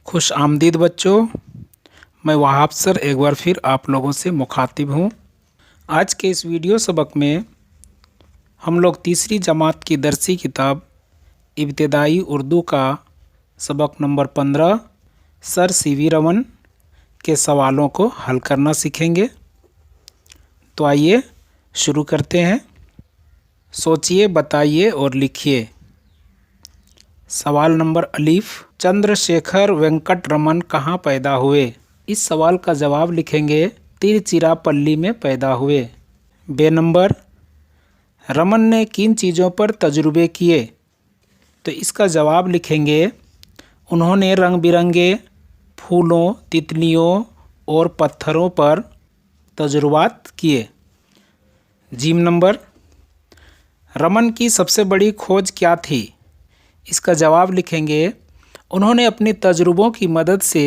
खुश आमदीद बच्चों, मैं वहाब सर एक बार फिर आप लोगों से मुखातिब हूँ। आज के इस वीडियो सबक में हम लोग तीसरी जमात की दरसी किताब इब्तिदाई उर्दू का सबक नंबर 15 सर सीवी रमन के सवालों को हल करना सीखेंगे। तो आइए शुरू करते हैं। सोचिए, बताइए और लिखिए। सवाल नंबर अलीफ, चंद्रशेखर वेंकट रमन कहाँ पैदा हुए? इस सवाल का जवाब लिखेंगे तिरुचिरापल्ली में पैदा हुए। बे नंबर, रमन ने किन चीज़ों पर तजुर्बे किए? तो इसका जवाब लिखेंगे उन्होंने रंग बिरंगे फूलों, तितलियों और पत्थरों पर तजुर्बात किए। जीम नंबर, रमन की सबसे बड़ी खोज क्या थी? इसका जवाब लिखेंगे उन्होंने अपने तजुर्बों की मदद से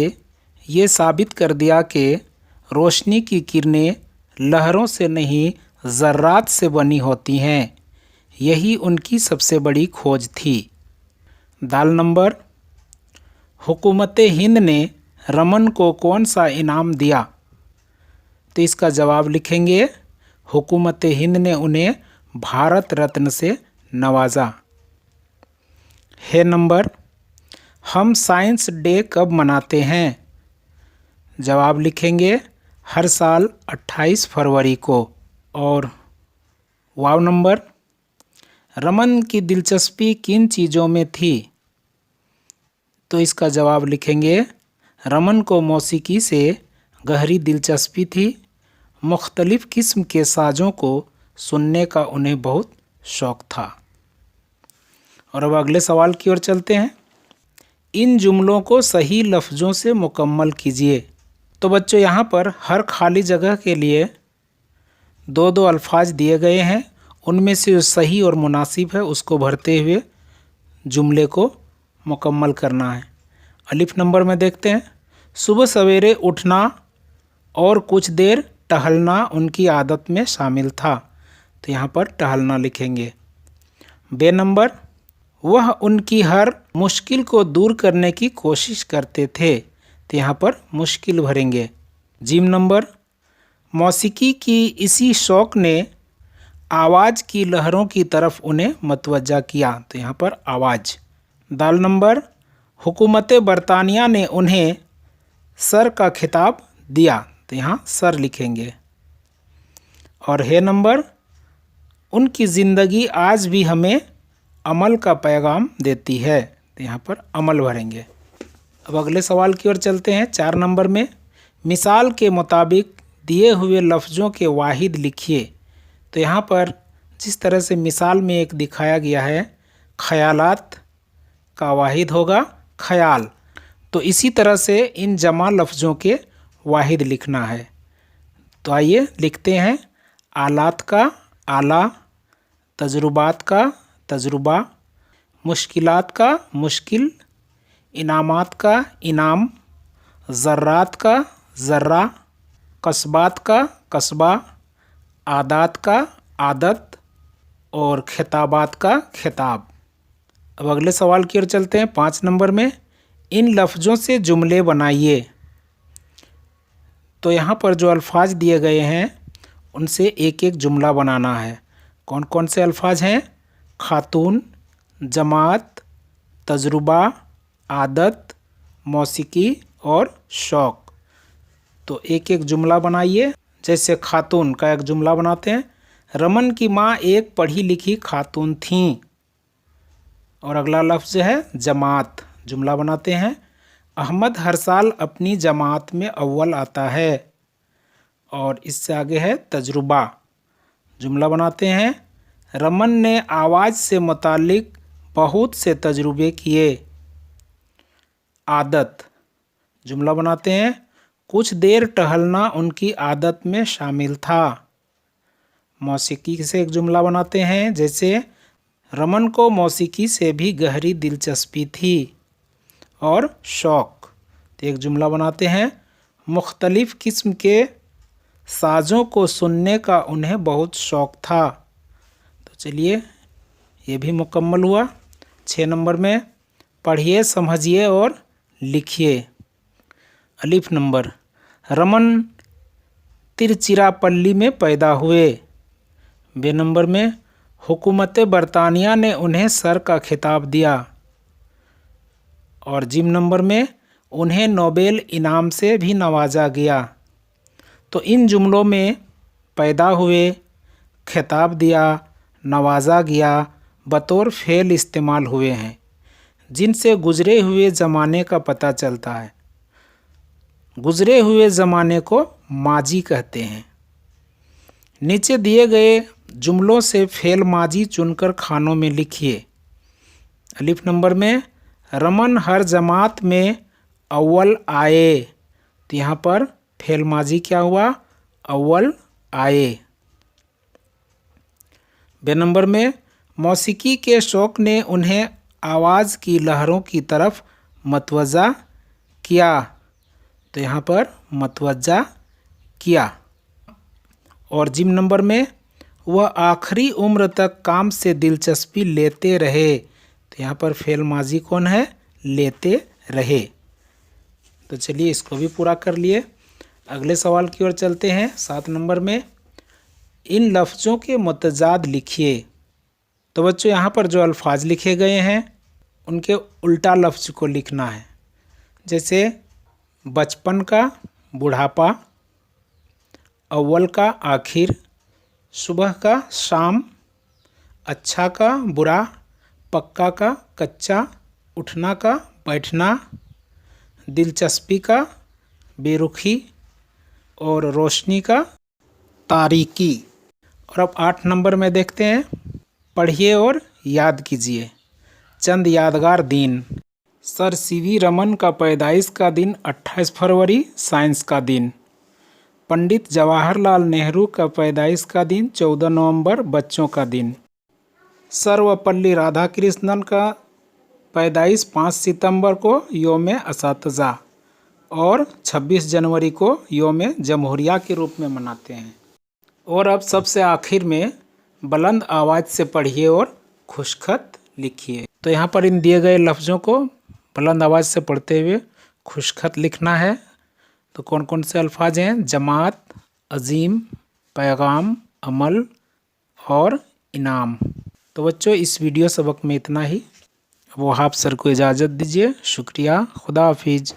ये साबित कर दिया कि रोशनी की किरणें लहरों से नहीं ज़र्रात से बनी होती हैं। यही उनकी सबसे बड़ी खोज थी। दाल नंबर, हुकूमत हिंद ने रमन को कौन सा इनाम दिया? तो इसका जवाब लिखेंगे हुकूमत हिंद ने उन्हें भारत रत्न से नवाजा। है नंबर, हम साइंस डे कब मनाते हैं? जवाब लिखेंगे हर साल 28 फरवरी को। और वाव नंबर, रमन की दिलचस्पी किन चीज़ों में थी? तो इसका जवाब लिखेंगे रमन को मौसीकी से गहरी दिलचस्पी थी। मुख्तलिफ़ किस्म के साज़ों को सुनने का उन्हें बहुत शौक़ था। और अब अगले सवाल की ओर चलते हैं। इन जुमलों को सही लफ्ज़ों से मुकम्मल कीजिए। तो बच्चों, यहाँ पर हर खाली जगह के लिए दो दो अल्फाज दिए गए हैं। उनमें से जो सही और मुनासिब है उसको भरते हुए जुमले को मुकम्मल करना है। अलिफ नंबर में देखते हैं, सुबह सवेरे उठना और कुछ देर टहलना उनकी आदत में शामिल था। तो यहाँ पर टहलना लिखेंगे। बे नंबर, वह उनकी हर मुश्किल को दूर करने की कोशिश करते थे। तो यहाँ पर मुश्किल भरेंगे। जीम नंबर, मौसीकी की इसी शौक़ ने आवाज़ की लहरों की तरफ उन्हें मतवज्जा किया। तो यहाँ पर आवाज़। दाल नंबर, हुकूमत बरतानिया ने उन्हें सर का खिताब दिया। तो यहाँ सर लिखेंगे। और है नंबर, उनकी ज़िंदगी आज भी हमें अमल का पैगाम देती है। तो यहाँ पर अमल भरेंगे। अब अगले सवाल की ओर चलते हैं। 4 नंबर में, मिसाल के मुताबिक दिए हुए लफ्ज़ों के वाहिद लिखिए। तो यहाँ पर जिस तरह से मिसाल में एक दिखाया गया है, ख़यालात का वाहिद होगा ख़याल। तो इसी तरह से इन जमा लफ्ज़ों के वाहिद लिखना है। तो आइए लिखते हैं। आलात का आला, तजुर्बात का तजुर्बा, मुश्किलात का मुश्किल, इनामात का इनाम, ज़र्रात का ज़र्रा, कस्बात का कस्बा, आदात का आदत और खिताबात का खिताब। अब अगले सवाल की ओर चलते हैं। 5 नंबर में, इन लफ्ज़ों से जुमले बनाइए। तो यहाँ पर जो अल्फाज दिए गए हैं उनसे एक एक जुमला बनाना है। कौन कौन से अल्फाज हैं? खातून, जमात, तजुर्बा, आदत, मौसीकी और शौक़। तो एक एक जुमला बनाइए। जैसे खातून का एक जुमला बनाते हैं, रमन की माँ एक पढ़ी लिखी खातून थीं। और अगला लफ्ज़ है जमात। जुमला बनाते हैं, अहमद हर साल अपनी जमात में अव्वल आता है। और इससे आगे है तजुर्बा। जुमला बनाते हैं, रमन ने आवाज़ से मुतालिक बहुत से तजुर्बे किए। आदत। जुमला बनाते हैं, कुछ देर टहलना उनकी आदत में शामिल था। मौसीकी से एक जुमला बनाते हैं, जैसे रमन को मौसीकी से भी गहरी दिलचस्पी थी। और शौक़। तो एक जुमला बनाते हैं, मुख्तलिफ़ किस्म के साज़ों को सुनने का उन्हें बहुत शौक़ था। तो चलिए ये भी मुकम्मल हुआ। 6 नंबर में, पढ़िए, समझिए और लिखिए। अलिफ नंबर, रमन तिरुचिरापल्ली में पैदा हुए। बे नंबर में, हुकूमत बरतानिया ने उन्हें सर का खिताब दिया। और जिम नंबर में, उन्हें नोबेल इनाम से भी नवाजा गया। तो इन जुमलों में पैदा हुए, खिताब दिया, नवाजा गया बतौर फ़ेल इस्तेमाल हुए हैं, जिनसे गुज़रे हुए ज़माने का पता चलता है। गुज़रे हुए ज़माने को माजी कहते हैं। नीचे दिए गए जुमलों से फ़ेल माजी चुनकर खानों में लिखिए। अलिफ नंबर में, रमन हर जमात में अव्वल आए। तो यहाँ पर फ़ेल माजी क्या हुआ? अव्वल आए। बे नंबर में, मौसीकी के शौक़ ने उन्हें आवाज़ की लहरों की तरफ मतवज्जा किया। तो यहाँ पर मतवज्जा किया। और जिम नंबर में, वह आखिरी उम्र तक काम से दिलचस्पी लेते रहे। तो यहाँ पर फ़ेल माजी कौन है? लेते रहे। तो चलिए इसको भी पूरा कर लिए। अगले सवाल की ओर चलते हैं। 7 नंबर में, इन लफ्ज़ों के मुतजाद लिखिए। तो बच्चों यहाँ पर जो अल्फाज लिखे गए हैं उनके उल्टा लफ्ज़ को लिखना है। जैसे बचपन का बुढ़ापा, अव्वल का आखिर, सुबह का शाम, अच्छा का बुरा, पक्का का कच्चा, उठना का बैठना, दिलचस्पी का बेरुखी और रोशनी का तारीकी। और अब 8 नंबर में देखते हैं, पढ़िए और याद कीजिए। चंद यादगार दिन। सर सीवी रमन का पैदाइश का दिन 28 फरवरी, साइंस का दिन। पंडित जवाहरलाल नेहरू का पैदाइश का दिन 14 नवंबर, बच्चों का दिन। सर्वपल्ली राधाकृष्णन का पैदाइश 5 सितंबर को, योम असातिज़ा, और 26 जनवरी को योम जमहूरिया के रूप में मनाते हैं। और अब सबसे आखिर में, बुलंद आवाज़ से पढ़िए और खुशखत लिखिए। तो यहाँ पर इन दिए गए लफ्ज़ों को बुलंद आवाज़ से पढ़ते हुए खुशखत लिखना है। तो कौन कौन से अल्फाज हैं? जमात, अजीम, पैगाम, अमल और इनाम। तो बच्चों इस वीडियो सबक में इतना ही। वो आप सर को इजाज़त दीजिए। शुक्रिया। खुदा हाफिज़।